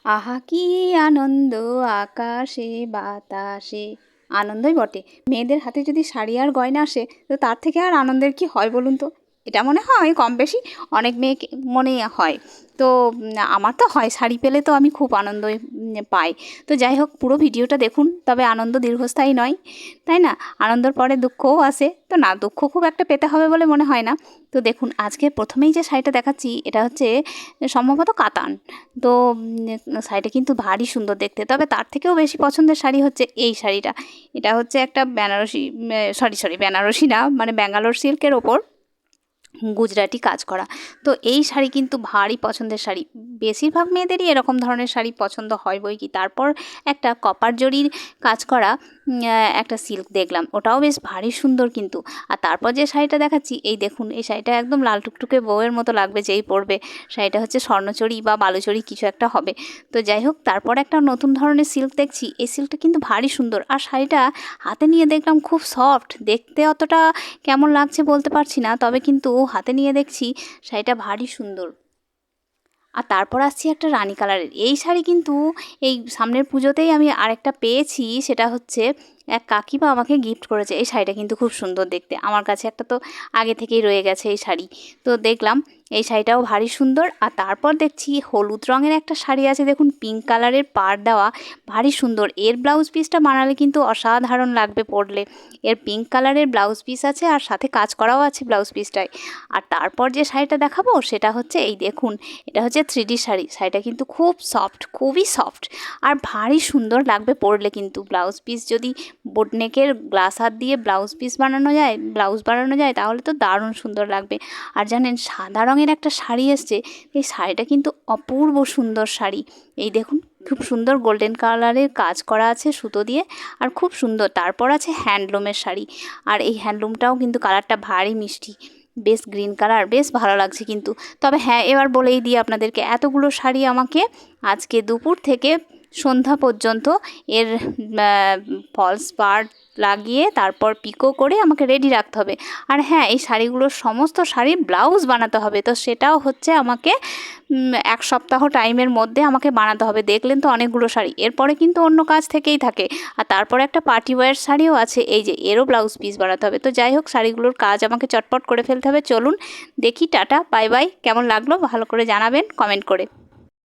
আহা কি আনন্দ আকাশে বাতাসে। আনন্দই বটে। মেয়েদের হাতে যদি শাড়ি আর গয়না আসে তো তার থেকে আর আনন্দের কি হয় বলুন তো। এটা মনে হয় কম বেশি অনেক মেয়েকে মনে হয়। তো আমার তো হয়, শাড়ি পেলে তো আমি খুব আনন্দই পাই। তো যাই হোক, পুরো ভিডিওটা দেখুন, তবে আনন্দ দীর্ঘস্থায়ী নয়, তাই না? আনন্দর পরে দুঃখও আসে, তো না, দুঃখ খুব একটা পেতে হবে বলে মনে হয় না। তো দেখুন, আজকে প্রথমেই যে শাড়িটা দেখাচ্ছি এটা হচ্ছে সম্ভবত কাতান। তো শাড়িটা কিন্তু ভারী সুন্দর দেখতে, তবে তার থেকেও বেশি পছন্দের শাড়ি হচ্ছে এই শাড়িটা। এটা হচ্ছে একটা বেনারসি, সরি বেনারসি না, মানে ব্যাঙ্গালোর সিল্কের ওপর গুজরাটি কাজ করা। তো এই শাড়ি কিন্তু ভারী পছন্দের শাড়ি। বেশিরভাগ মেয়েদেরই এরকম ধরনের শাড়ি পছন্দ হয় বই কি। তারপর একটা কপার জরির কাজ করা একটা সিল্ক দেখলাম, ওটাও বেশ ভারী সুন্দর কিন্তু। আর তারপর যে শাড়িটা দেখাচ্ছি, এই দেখুন, এই শাড়িটা একদম লাল টুকটুকে বউয়ের মতো লাগবে যেই পরবে। শাড়িটা হচ্ছে স্বর্ণচরী বা বালুচরী কিছু একটা হবে। তো যাই হোক, তারপর একটা নতুন ধরনের সিল্ক দেখছি, এই সিল্কটা কিন্তু ভারী সুন্দর। আর শাড়িটা হাতে নিয়ে দেখলাম খুব সফট দেখতে, অতটা কেমন লাগছে বলতে পারছি না, তবে কিন্তু হাতে নিয়ে দেখছি শাড়িটা ভারী সুন্দর। আর তারপর আসছি একটা রানী কালারের এই শাড়ি, কিন্তু এই সামনের পুজোতেই আমি আরেকটা পেয়েছি, সেটা হচ্ছে এক কাকিমা আমাকে গিফট করেছে। এই শাড়িটা কিন্তু খুব সুন্দর দেখতে, আমার কাছে একটা তো আগে থেকেই রয়ে গেছে এই শাড়ি। তো দেখলাম এই শাড়িটাও ভারী সুন্দর। আর তারপর দেখছি হলুদ রঙের একটা শাড়ি আছে, দেখুন পিঙ্ক কালারের পাড় দেওয়া, ভারী সুন্দর। এর ব্লাউজ পিসটা বানালে কিন্তু অসাধারণ লাগবে পরলে। এর পিঙ্ক কালারের ব্লাউজ পিস আছে আর সাথে কাজ করাও আছে ব্লাউজ পিসটায়। আর তারপর যে শাড়িটা দেখাবো সেটা হচ্ছে এই দেখুন, এটা হচ্ছে 3D শাড়ি। শাড়িটা কিন্তু খুব সফট, খুবই সফট আর ভারী সুন্দর লাগবে পরলে কিন্তু। ব্লাউজ পিস যদি বোটনেকের গ্লাস হাত দিয়ে ব্লাউজ পিস বানানো যায়, ব্লাউজ বানানো যায়, তাহলে তো দারুণ সুন্দর লাগবে। আর জানেন, সাদা রঙের একটা শাড়ি এসছে, এই শাড়িটা কিন্তু অপূর্ব সুন্দর শাড়ি। এই দেখুন, খুব সুন্দর গোল্ডেন কালারের কাজ করা আছে সুতো দিয়ে, আর খুব সুন্দর। তারপর আছে হ্যান্ডলুমের শাড়ি, আর এই হ্যান্ডলুমটাও কিন্তু কালারটা ভারী মিষ্টি, বেশ গ্রিন কালার, বেশ ভালো লাগছে কিন্তু। তবে হ্যাঁ, এবার বলেই দিই আপনাদেরকে, এতগুলো শাড়ি আমাকে আজকে দুপুর থেকে সন্ধ্যা পর্যন্ত এর ফলস পাড় লাগিয়ে তারপর পিকো করে আমাকে রেডি রাখতে হবে। আর হ্যাঁ, এই শাড়িগুলোর সমস্ত শাড়ির ব্লাউজ বানাতে হবে, তো সেটাও হচ্ছে আমাকে 1 সপ্তাহ টাইমের মধ্যে আমাকে বানাতে হবে। দেখলেন তো অনেকগুলো শাড়ি, এরপরে কিন্তু অন্য কাজ থেকেই থাকে। আর তারপরে একটা পার্টি ওয়্যার শাড়িও আছে, এই যে এরও ব্লাউজ পিস বানাতে হবে। তো যাই হোক, শাড়িগুলোর কাজ আমাকে চটপট করে ফেলতে হবে। চলুন দেখি, টাটা বাই বাই। কেমন লাগলো ভালো করে জানাবেন কমেন্ট করে।